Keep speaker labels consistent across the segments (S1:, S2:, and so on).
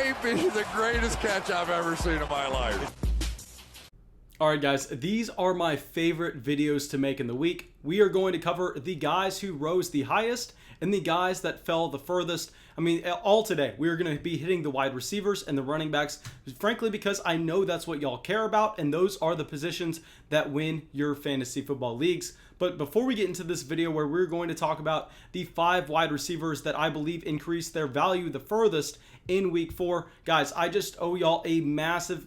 S1: may be the greatest catch I've ever seen in my life.
S2: Alright guys, these are my favorite videos to make in the week. We are going to cover the guys who rose the highest and the guys that fell the furthest. I mean, all today. We are going to be hitting the wide receivers and the running backs, frankly, because I know that's what y'all care about, and those are the positions that win your fantasy football leagues. But before we get into this video where we're going to talk about the 5 wide receivers that I believe increased their value the furthest in week 4, guys, I just owe y'all a massive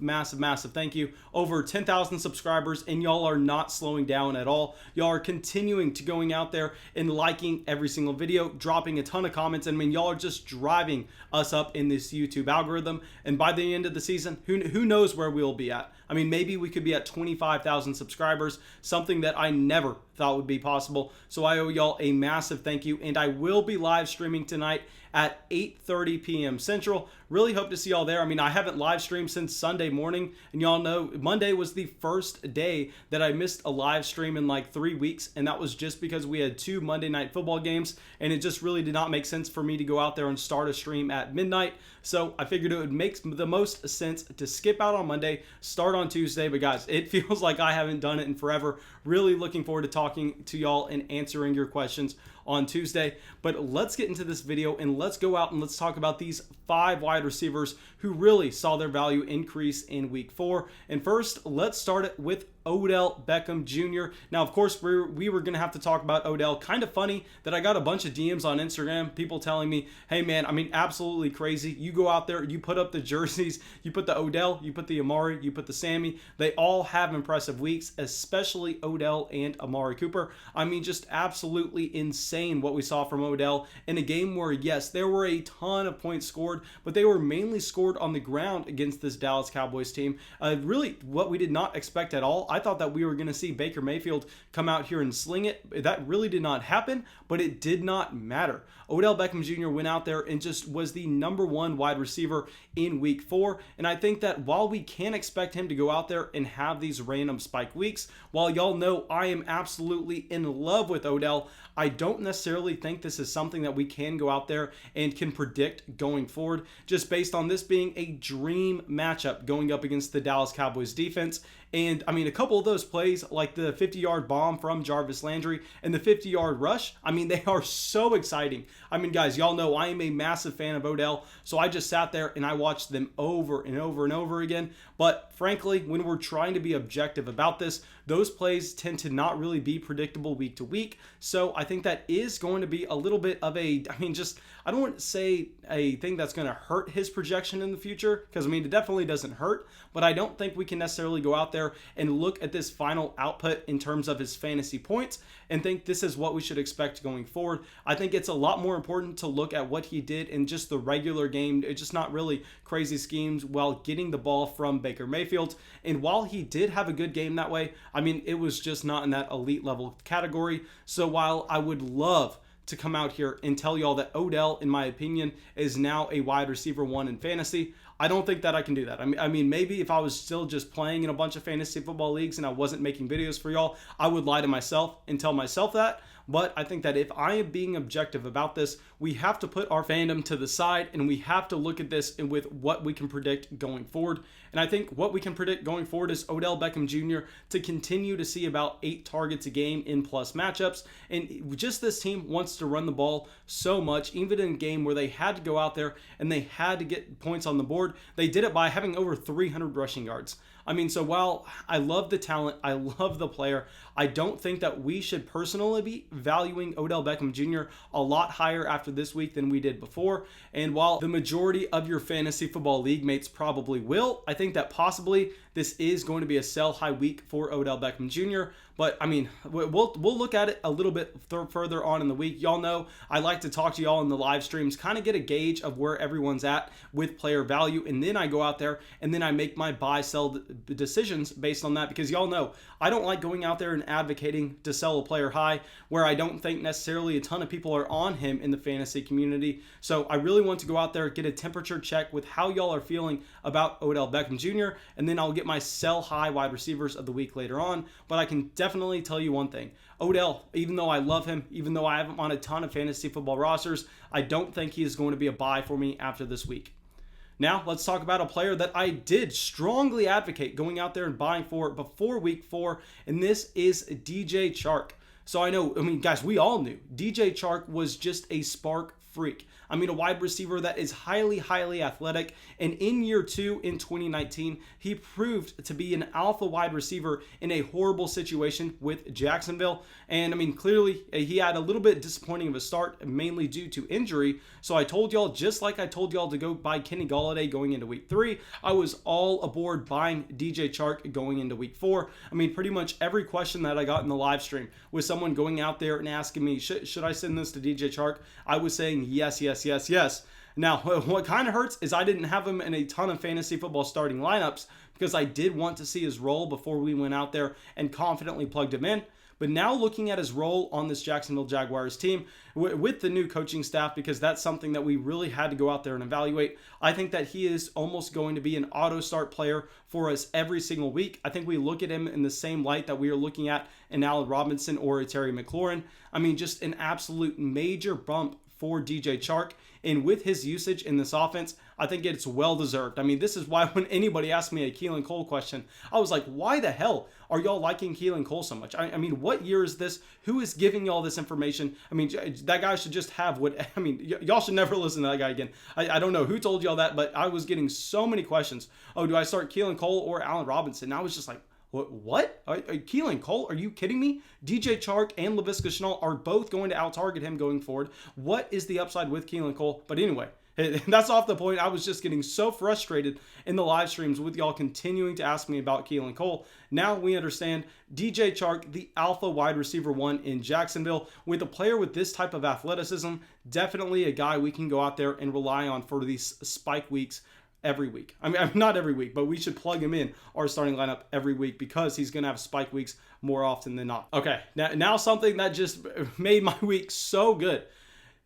S2: thank you. Over 10,000 subscribers, and y'all are not slowing down at all. Y'all are continuing to going out there and liking every single video, dropping a ton of comments. I mean, y'all are just driving us up in this YouTube algorithm. And by the end of the season, who knows where we'll be at. I mean, maybe we could be at 25,000 subscribers, something that I never thought would be possible. So I owe y'all a massive thank you, and I will be live streaming tonight at 8:30 p.m. Central. Really hope to see y'all there. I mean, I haven't live streamed since Sunday morning, and y'all know Monday was the first day that I missed a live stream in like 3 weeks, and that was just because we had 2 Monday night football games, and it just really did not make sense for me to go out there and start a stream at midnight. So I figured it would make the most sense to skip out on Monday, start on Tuesday. But guys, it feels like I haven't done it in forever. Really looking forward to talking to y'all and answering your questions on Tuesday. But let's get into this video and let's go out and let's talk about these 5 wide receivers who really saw their value increase in week 4. And first, let's start it with Odell Beckham Jr. Now, of course, we were going to have to talk about Odell. Kind of funny that I got a bunch of DMs on Instagram, people telling me, hey man, I mean, absolutely crazy. You go out there, you put up the jerseys, you put the Odell, you put the Amari, you put the Sammy. They all have impressive weeks, especially Odell and Amari Cooper. I mean, just absolutely insane what we saw from Odell in a game where, yes, there were a ton of points scored, but they were mainly scored on the ground against this Dallas Cowboys team. Really, what we did not expect at all. I thought that we were going to see Baker Mayfield come out here and sling it. That really did not happen, but it did not matter. Odell Beckham Jr. went out there and just was the #1 wide receiver in week 4. And I think that while we can expect him to go out there and have these random spike weeks, while y'all know I am absolutely in love with Odell, I don't necessarily think this is something that we can go out there and can predict going forward, just based on this being a dream matchup going up against the Dallas Cowboys defense. And I mean, a couple of those plays, like the 50-yard bomb from Jarvis Landry and the 50-yard rush, I mean, they are so exciting. I mean, guys, y'all know I am a massive fan of Odell, so I just sat there and I watched them over and over and over again. But frankly, when we're trying to be objective about this, those plays tend to not really be predictable week to week. So I think that is going to be a little bit of a, I mean, just, I don't want to say a thing that's going to hurt his projection in the future, because I mean, it definitely doesn't hurt, but I don't think we can necessarily go out there and look at this final output in terms of his fantasy points and think this is what we should expect going forward. I think it's a lot more important to look at what he did in just the regular game. It's just not really crazy schemes while getting the ball from Baker Mayfield. And while he did have a good game that way, I mean, it was just not in that elite level category. So while I would love to come out here and tell y'all that Odell, in my opinion, is now a wide receiver 1 in fantasy, I don't think that I can do that. I mean, maybe if I was still just playing in a bunch of fantasy football leagues and I wasn't making videos for y'all, I would lie to myself and tell myself that. But I think that if I am being objective about this, we have to put our fandom to the side and we have to look at this with what we can predict going forward. And I think what we can predict going forward is Odell Beckham Jr. to continue to see about 8 targets a game in plus matchups. And just this team wants to run the ball so much, even in a game where they had to go out there and they had to get points on the board. They did it by having over 300 rushing yards. I mean, so while I love the talent, I love the player, I don't think that we should personally be valuing Odell Beckham Jr. a lot higher after this week than we did before. And while the majority of your fantasy football league mates probably will, I think that possibly this is going to be a sell high week for Odell Beckham Jr. But I mean, we'll look at it a little bit further on in the week. Y'all know I like to talk to y'all in the live streams, kind of get a gauge of where everyone's at with player value, and then I go out there and then I make my buy sell decisions based on that, because y'all know I don't like going out there and advocating to sell a player high where I don't think necessarily a ton of people are on him in the fantasy community. So I really want to go out there, get a temperature check with how y'all are feeling about Odell Beckham Jr., and then I'll get my sell high wide receivers of the week later on. But I can definitely tell you one thing. Odell, even though I love him, even though I have him on a ton of fantasy football rosters, I don't think he is going to be a buy for me after this week. Now, let's talk about a player that I did strongly advocate going out there and buying for before week 4, and this is DJ Chark. So I mean, guys, we all knew DJ Chark was just a spark freak. I mean, a wide receiver that is highly, highly athletic. And in year 2 in 2019, he proved to be an alpha wide receiver in a horrible situation with Jacksonville. And I mean, clearly he had a little bit disappointing of a start, mainly due to injury. So I told y'all, just like I told y'all to go buy Kenny Golladay going into week 3, I was all aboard buying DJ Chark going into week 4. I mean, pretty much every question that I got in the live stream was someone going out there and asking me, should I send this to DJ Chark? I was saying yes, yes, yes, yes. Now, what kind of hurts is I didn't have him in a ton of fantasy football starting lineups because I did want to see his role before we went out there and confidently plugged him in. But now looking at his role on this Jacksonville Jaguars team with the new coaching staff, because that's something that we really had to go out there and evaluate, I think that he is almost going to be an auto start player for us every single week. I think we look at him in the same light that we are looking at an Allen Robinson or a Terry McLaurin. I mean, just an absolute major bump for DJ Chark. And with his usage in this offense, I think it's well deserved. I mean, this is why when anybody asked me a Keelan Cole question, I was like, why the hell are y'all liking Keelan Cole so much? I mean, what year is this? Who is giving y'all this information? I mean, that guy should just have y'all should never listen to that guy again. I don't know who told y'all that, but I was getting so many questions. Oh, do I start Keelan Cole or Allen Robinson? And I was just like, what? Keelan Cole? Are you kidding me? DJ Chark and Laviska Shenault are both going to out-target him going forward. What is the upside with Keelan Cole? But anyway, that's off the point. I was just getting so frustrated in the live streams with y'all continuing to ask me about Keelan Cole. Now we understand DJ Chark, the alpha wide receiver 1 in Jacksonville. With a player with this type of athleticism, definitely a guy we can go out there and rely on for these spike weeks every week. I mean, not every week, but we should plug him in our starting lineup every week because he's going to have spike weeks more often than not. Okay, now something that just made my week so good.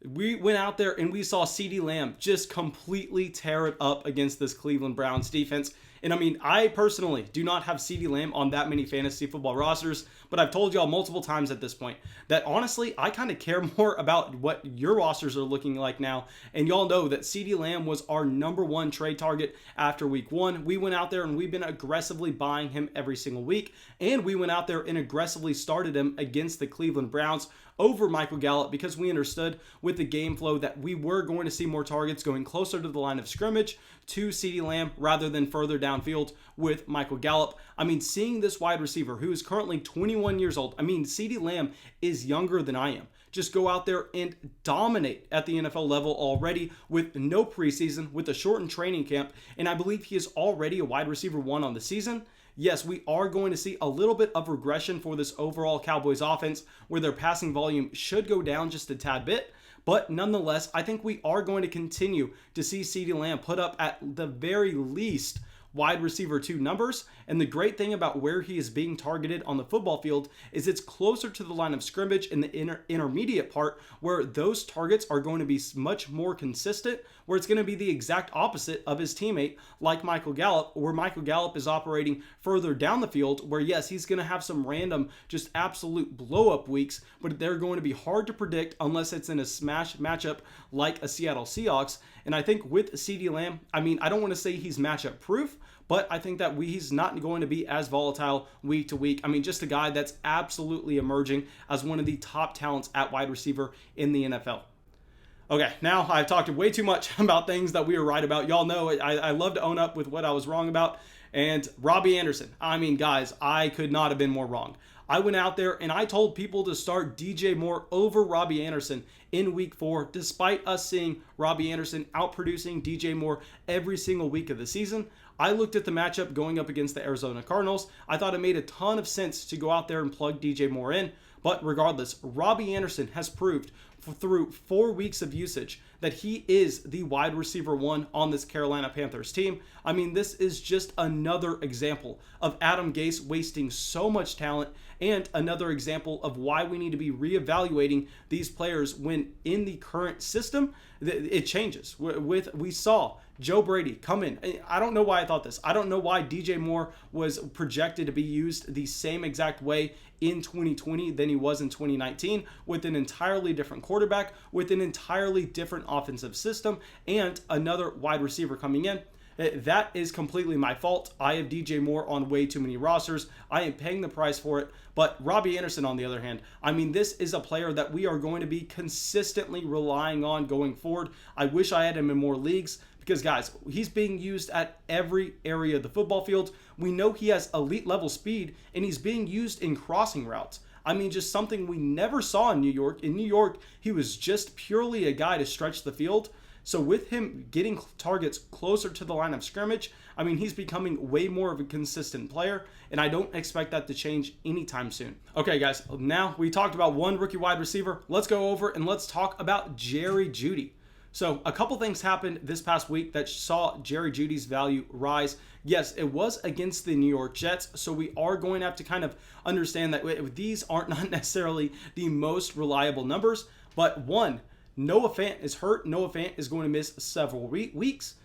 S2: We went out there and we saw CeeDee Lamb just completely tear it up against this Cleveland Browns defense. And I mean, I personally do not have CeeDee Lamb on that many fantasy football rosters, but I've told y'all multiple times at this point that honestly, I kind of care more about what your rosters are looking like now. And y'all know that CeeDee Lamb was our #1 trade target after week 1. We went out there and we've been aggressively buying him every single week. And we went out there and aggressively started him against the Cleveland Browns over Michael Gallup because we understood with the game flow that we were going to see more targets going closer to the line of scrimmage to CeeDee Lamb rather than further downfield with Michael Gallup. I mean, seeing this wide receiver who is currently 21 years old, I mean, CeeDee Lamb is younger than I am. Just go out there and dominate at the NFL level already with no preseason, with a shortened training camp, and I believe he is already a wide receiver 1 on the season. Yes, we are going to see a little bit of regression for this overall Cowboys offense where their passing volume should go down just a tad bit. But nonetheless, I think we are going to continue to see CeeDee Lamb put up at the very least wide receiver 2 numbers. And the great thing about where he is being targeted on the football field is it's closer to the line of scrimmage in the intermediate part where those targets are going to be much more consistent, where it's going to be the exact opposite of his teammate like Michael Gallup, where Michael Gallup is operating further down the field where yes, he's going to have some random just absolute blow up weeks, but they're going to be hard to predict unless it's in a smash matchup like a Seattle Seahawks. And I think with CeeDee Lamb, I mean, I don't want to say he's matchup proof, but I think that he's not going to be as volatile week to week. I mean, just a guy that's absolutely emerging as one of the top talents at wide receiver in the NFL. Okay, now I've talked way too much about things that we were right about. Y'all know I love to own up with what I was wrong about. And Robby Anderson, I mean, guys, I could not have been more wrong. I went out there and I told people to start DJ Moore over Robby Anderson in week 4, despite us seeing Robby Anderson outproducing DJ Moore every single week of the season. I looked at the matchup going up against the Arizona Cardinals. I thought it made a ton of sense to go out there and plug DJ Moore in. But regardless, Robby Anderson has proved through 4 weeks of usage that he is the wide receiver 1 on this Carolina Panthers team. I mean, this is just another example of Adam Gase wasting so much talent and another example of why we need to be reevaluating these players when in the current system, it changes. We saw Joe Brady come in. I don't know why I thought this. I don't know why DJ Moore was projected to be used the same exact way in 2020 than he was in 2019, with an entirely different quarterback, with an entirely different offensive system, and another wide receiver coming in. That is completely my fault. I have DJ Moore on way too many rosters. I am paying the price for it. But Robby Anderson, on the other hand, I mean, this is a player that we are going to be consistently relying on going forward. I wish I had him in more leagues because, guys, he's being used at every area of the football field. We know he has elite level speed, and he's being used in crossing routes. I mean, just something we never saw in New York. In New York, he was just purely a guy to stretch the field. So with him getting targets closer to the line of scrimmage, I mean, he's becoming way more of a consistent player, and I don't expect that to change anytime soon. Okay, guys, now we talked about one rookie wide receiver. Let's go over and let's talk about Jerry Jeudy. So a couple things happened this past week that saw Jerry Jeudy's value rise. Yes, it was against the New York Jets, so we are going to have to kind of understand that these aren't not necessarily the most reliable numbers, but one, Noah Fant is hurt. Noah Fant is going to miss several weeks,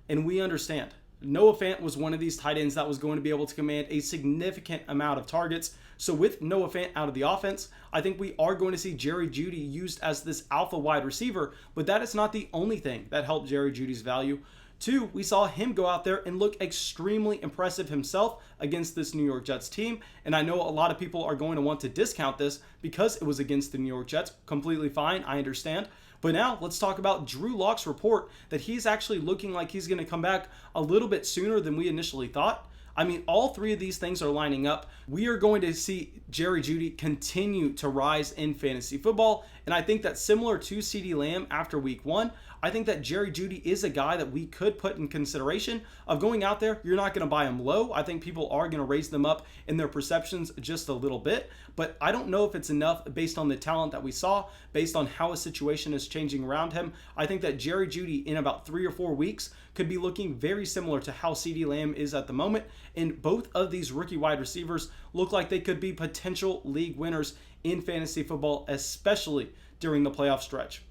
S2: and we understand. Noah Fant was one of these tight ends that was going to be able to command a significant amount of targets. So with Noah Fant out of the offense, I think we are going to see Jerry Jeudy used as this alpha wide receiver, but that is not the only thing that helped Jerry Jeudy's value. Two, we saw him go out there and look extremely impressive himself against this New York Jets team. And I know a lot of people are going to want to discount this because it was against the New York Jets. Completely fine, I understand. But now let's talk about Drew Lock's report that he's actually looking like he's going to come back a little bit sooner than we initially thought. I mean, all three of these things are lining up. We are going to see Jerry Jeudy continue to rise in fantasy football. And I think that similar to CeeDee Lamb after week 1, I think that Jerry Jeudy is a guy that we could put in consideration of going out there. You're not going to buy him low. I think people are going to raise them up in their perceptions just a little bit. But I don't know if it's enough based on the talent that we saw, based on how his situation is changing around him. I think that Jerry Jeudy in about 3 or 4 weeks could be looking very similar to how CeeDee Lamb is at the moment. And both of these rookie wide receivers look like they could be potential league winners in fantasy football, especially during the playoff stretch.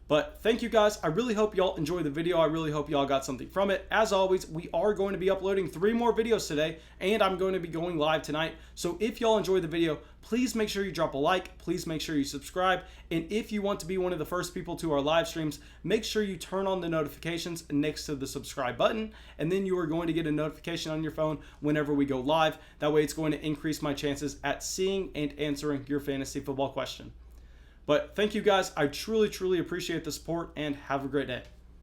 S2: But thank you guys. I really hope y'all enjoyed the video. I really hope y'all got something from it. As always, we are going to be uploading 3 more videos today, and I'm going to be going live tonight. So if y'all enjoyed the video, please make sure you drop a like. Please make sure you subscribe. And if you want to be one of the first people to our live streams, make sure you turn on the notifications next to the subscribe button, and then you are going to get a notification on your phone whenever we go live. That way it's going to increase my chances at seeing and answering your fantasy football question. But thank you guys. I truly, truly appreciate the support, and have a great day.